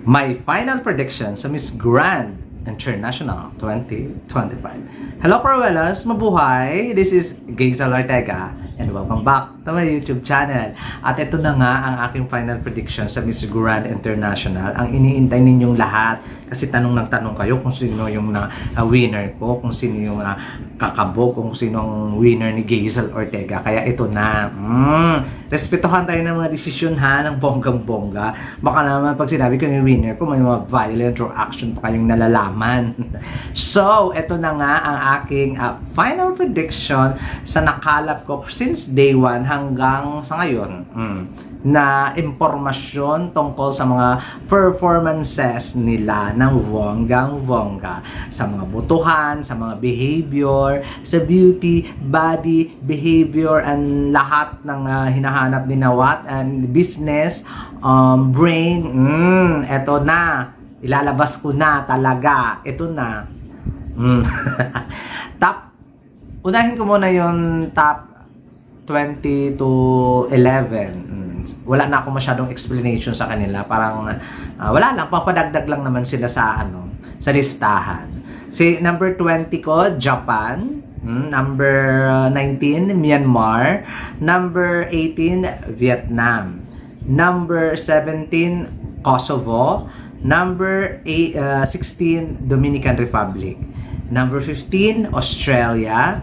My final prediction sa Miss Grand International 2025. Hello Paruelas, mabuhay! This is Gazel Ortega and welcome back to my YouTube channel. At ito na nga ang aking final prediction sa Miss Grand International. Ang iniintay ninyong lahat kasi tanong ng tanong kayo kung sino yung winner ko, kung sino yung kakabog, kung sino ang winner ni Gazel Ortega. Kaya ito na. Respetuhan tayo ng mga desisyon ha, ng bonggang-bongga. Baka naman pag sinabi ko yung winner ko, may mga violent reaction pa kayong nalalaman. So, ito na nga ang aking final prediction sa nakalap ko since day 1 hanggang sa ngayon. Na impormasyon tungkol sa mga performances nila ng bonggang-bongga. Sa mga butuhan, sa mga behavior, sa beauty, body, behavior, and lahat ng hinahanap ni Nawat and business, brain. Eto na. Ilalabas ko na talaga. Ito na. Unahin ko muna yung top 20 to 11. Wala na ako masyadong explanation sa kanila. Parang wala lang, papadagdag lang naman sila sa sa listahan. Si number 20 ko, Japan. Number 19, Myanmar. Number 18, Vietnam. Number 17, Kosovo. Number 16, Dominican Republic. Number 15, Australia.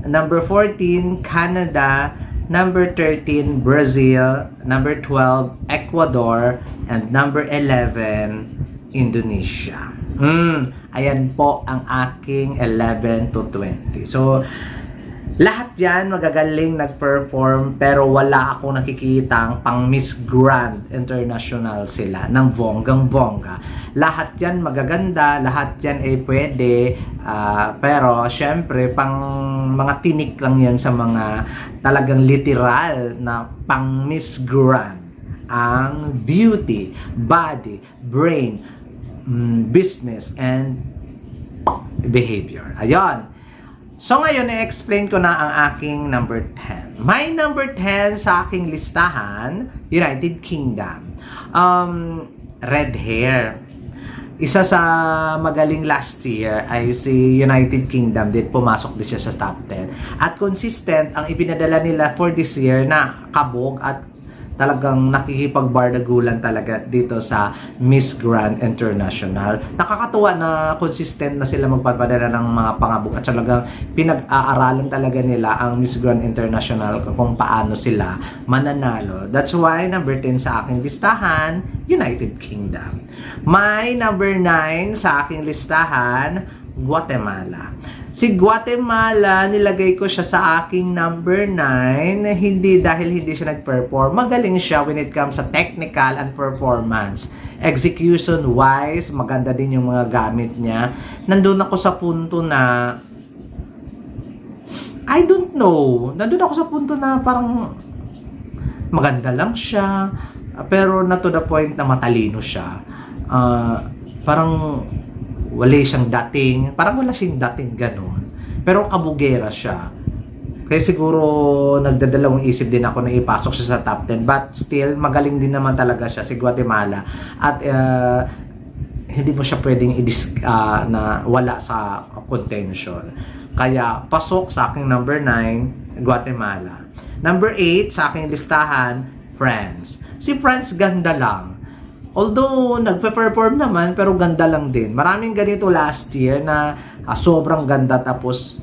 Number 14, Canada. Number 13, Brazil. Number 12, Ecuador. And number 11, Indonesia. Ayan po ang aking 11 to 20. So, lahat yan magagaling nag-perform pero wala akong nakikitang pang Miss Grand International sila ng bonggang-bongga. Lahat yan magaganda, lahat yan ay pwede, pero syempre pang mga tinik lang yan sa mga talagang literal na pang Miss Grand. Ang beauty, body, brain, business, and behavior. Ayun. So ngayon, i-explain ko na ang aking number 10. My number 10 sa aking listahan, United Kingdom. Red hair. Isa sa magaling last year ay si United Kingdom din, pumasok din siya sa top 10. At consistent ang ipinadala nila for this year na kabog at talagang nakikipagbardagulan talaga dito sa Miss Grand International. Nakakatuwa na consistent na sila magpapadala ng mga pangabog at talagang pinag-aaralan talaga nila ang Miss Grand International kung paano sila mananalo. That's why number 10 sa aking listahan, United Kingdom. My number 9 sa aking listahan, Guatemala. Si Guatemala, nilagay ko siya sa aking number 9, hindi dahil hindi siya nag-perform. Magaling siya when it comes sa technical and performance. Execution-wise, maganda din yung mga gamit niya. Nandun ako sa punto na, I don't know. Nandun ako sa punto na parang maganda lang siya, pero na to the point na matalino siya. Parang wala siyang dating, parang wala siyang dating ganon. Pero kabugera siya. Kaya siguro nagdadalawang isip din ako na ipasok siya sa top 10. But still, magaling din naman talaga siya si Guatemala. At hindi mo siya pwedeng na wala sa contention. Kaya pasok sa aking number 9, Guatemala. Number 8 sa aking listahan, France. Si France ganda lang. Although, nagpe-perform naman, pero ganda lang din. Maraming ganito last year na sobrang ganda tapos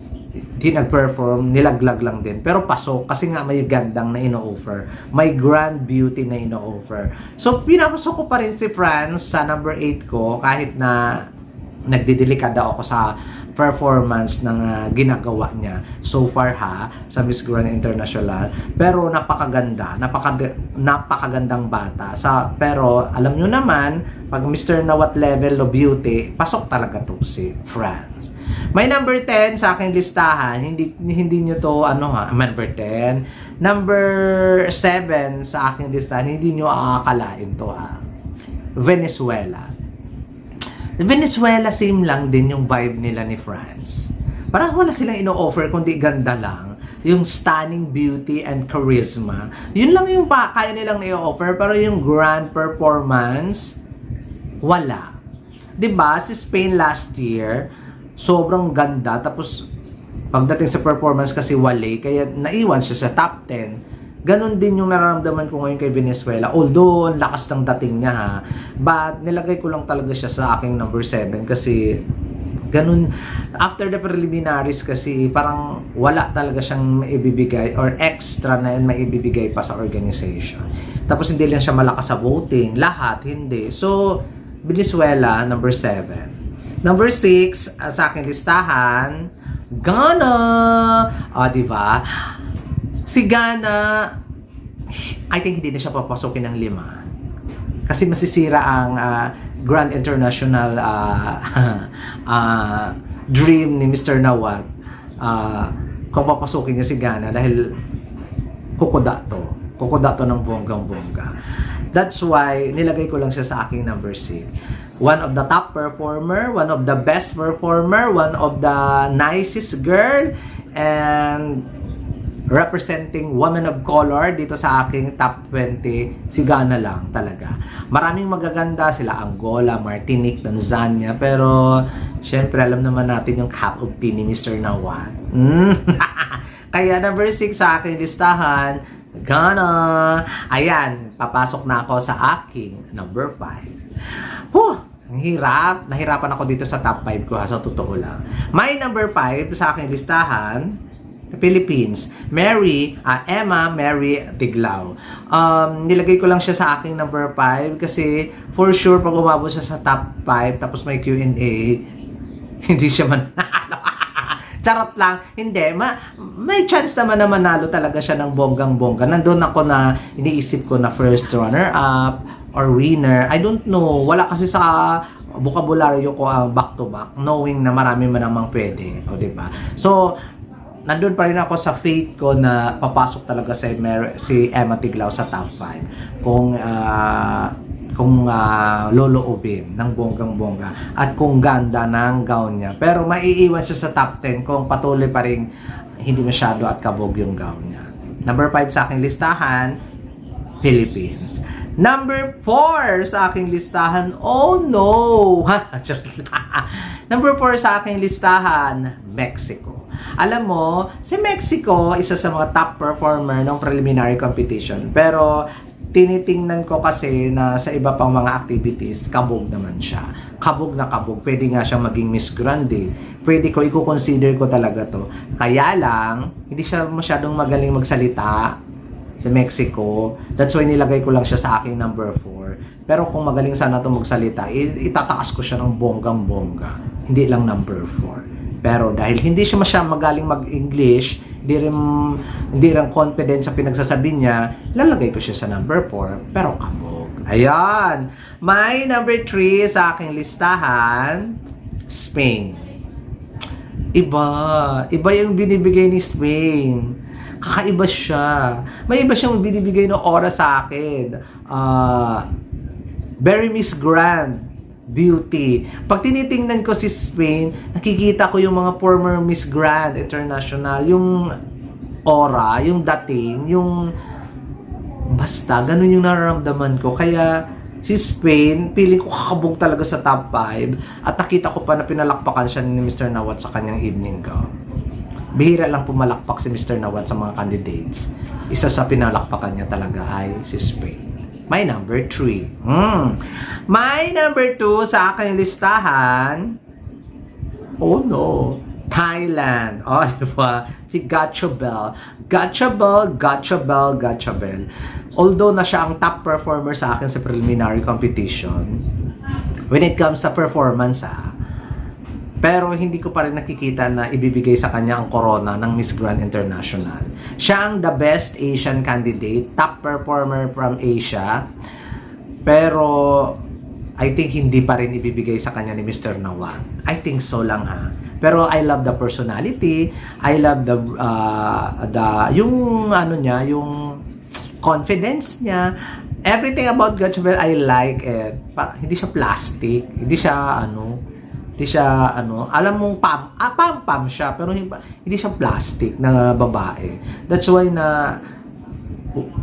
di nag-perform, nilaglag lang din. Pero pasok, kasi nga may gandang na ino-offer. May grand beauty na ino-offer. So, pinapasok ko pa rin si France sa number 8 ko, kahit na nagdidelikada ako sa performance ng ginagawa niya so far sa Miss Grand International, pero napakaganda, napakagandang bata pero alam nyo naman pag Mr. Nawat level of beauty, pasok talaga to si France. May number 10 sa aking listahan, hindi nyo to number 10, number 7 sa aking listahan, hindi nyo aakalain to Venezuela. Venezuela, same lang din yung vibe nila ni France. Parang wala silang ino-offer kundi ganda lang. Yung stunning beauty and charisma. Yun lang yung kaya nilang i-offer. Pero yung grand performance, Wala. 'Di ba? Si Spain last year, sobrang ganda. Tapos, pagdating sa performance kasi wale, kaya naiwan siya sa top 10. Ganon din yung nararamdaman ko ngayon kay Venezuela. Although, ang lakas ng dating niya ha. But, nilagay ko lang talaga siya sa aking number 7 kasi ganun. After the preliminaries kasi parang wala talaga siyang maibibigay or extra na maibibigay pa sa organization. Tapos, hindi lang siya malakas sa voting. Lahat, hindi. So, Venezuela, number 7. Number 6, sa aking listahan, Ghana. Diba? Si Ghana, I think hindi na siya papasukin ng 5. Kasi masisira ang Grand International dream ni Mr. Nawat kung papasukin niya si Ghana dahil kukuda to ng bonggang-bongga. That's why nilagay ko lang siya sa aking number 6. One of the top performer, one of the best performer, one of the nicest girl, and representing women of color dito sa aking top 20, si Ghana lang talaga. Maraming magaganda sila, Angola, Martinique, Tanzania, pero syempre alam naman natin yung cup of tea ni Mr. Nawat. Kaya number 6 sa aking listahan, Ghana. Ayan, papasok na ako sa aking number 5. Ang hirap. Nahirapan ako dito sa top 5 ko ha, sa totoo lang. My number 5 sa aking listahan, Philippines, Emma Mary Tiglao. Nilagay ko lang siya sa aking number 5 kasi for sure pag umabot siya sa top 5 tapos may Q&A, hindi siya manalo. Charot lang. Hindi. May chance naman na manalo talaga siya ng bonggang-bongga. Nandun ako na iniisip ko na first runner-up or winner. I don't know. Wala kasi sa bokabularyo ko ang back-to-back knowing na marami man namang pwede. O, diba? So, nandun pa rin ako sa faith ko na papasok talaga si Emma Tiglao sa top 5 kung loloobin ng bonggang-bongga at kung ganda ng gown niya. Pero maiiwan siya sa top 10 kung patuloy pa rin hindi masyado at kabog yung gown niya. Number 5 sa aking listahan, Philippines. Number 4 sa aking listahan, oh no! Number 4 sa aking listahan, Mexico. Alam mo, si Mexico, isa sa mga top performer ng preliminary competition. Pero, tinitingnan ko kasi na sa iba pang mga activities, kabog naman siya. Kabog na kabog. Pwede nga siyang maging Miss Grande. Pwede ko, i-consider ko talaga to. Kaya lang, hindi siya masyadong magaling magsalita sa Mexico. That's why nilagay ko lang siya sa aking number 4. Pero kung magaling sana ito magsalita, itataas ko siya ng bonggang-bongga. Hindi lang number 4. Pero dahil hindi siya magaling mag-English, hindi rin confident sa pinagsasabi niya, lalagay ko siya sa number 4, pero kabog. Ayan! My number 3 sa aking listahan, Spain. Iba yung binibigay ni Spain. Kakaiba siya. May iba siyang binibigay ng oras sa akin. Very Miss Grand Beauty. Pag tinitingnan ko si Spain, nakikita ko yung mga former Miss Grand International, yung aura, yung dating, yung basta, ganun yung nararamdaman ko. Kaya si Spain, feeling ko kakabog talaga sa top 5 at nakita ko pa na pinalakpakan siya ni Mr. Nawat sa kanyang evening gown. Bihira lang pumalakpak si Mr. Nawat sa mga candidates. Isa sa pinalakpakan niya talaga ay si Spain. My number 3. My number 2 sa aking listahan, oh no, Thailand. Oh, diba? Si Gotchabel. Although na siya ang top performer sa akin sa preliminary competition, when it comes sa performance, pero hindi ko pa rin nakikita na ibibigay sa kanya ang corona ng Miss Grand International. Siya ang the best Asian candidate, top performer from Asia. Pero I think hindi pa rin ibibigay sa kanya ni Mr. Nawat. I think so lang ha. Pero I love the personality. I love yung ano niya, yung confidence niya. Everything about Gotchabel, I like it. Hindi siya plastic. Hindi siya alam mong pam siya, pero hindi siya plastic na babae. That's why na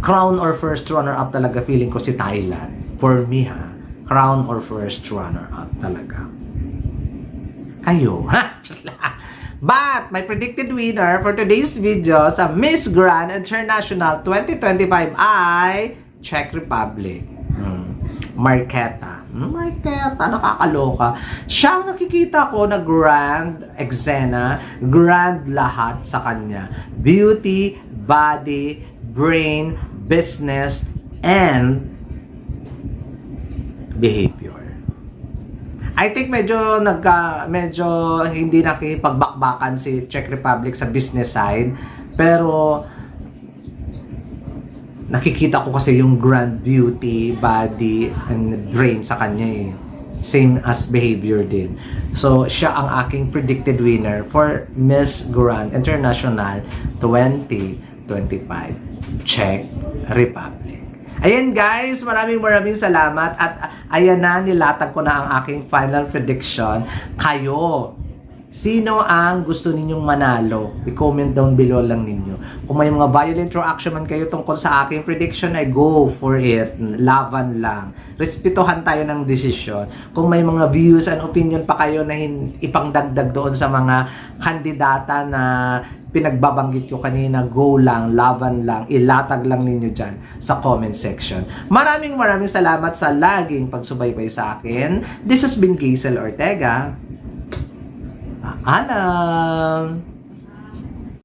crown or first runner up talaga feeling ko si Thailand. For me ha, crown or first runner-up talaga. Kayo, ha? But, my predicted winner for today's video sa Miss Grand International 2025 ay Czech Republic. Marketa. Marketa, nakakaloka. Siya ang nakikita ko na grand eksena, grand lahat sa kanya. Beauty, body, brain, business, and behavior. I think medyo hindi nakipagbakbakan si Czech Republic sa business side, pero nakikita ko kasi yung grand beauty, body, and brain sa kanya eh. Same as behavior din. So, siya ang aking predicted winner for Miss Grand International 2025 Czech Republic. Ayan guys, maraming salamat at ayan na, nilatag ko na ang aking final prediction. Kayo, sino ang gusto ninyong manalo? I-comment down below lang ninyo. Kung may mga violent reaction man kayo tungkol sa aking prediction, ay go for it. Laban lang. Respetuhan tayo ng desisyon. Kung may mga views and opinion pa kayo na ipangdagdag doon sa mga kandidata na pinagbabanggit ko kanina, go lang, laban lang, ilatag lang ninyo dyan sa comment section. Maraming salamat sa laging pagsubaybay sa akin. This has been Gazel Ortega. Paalam!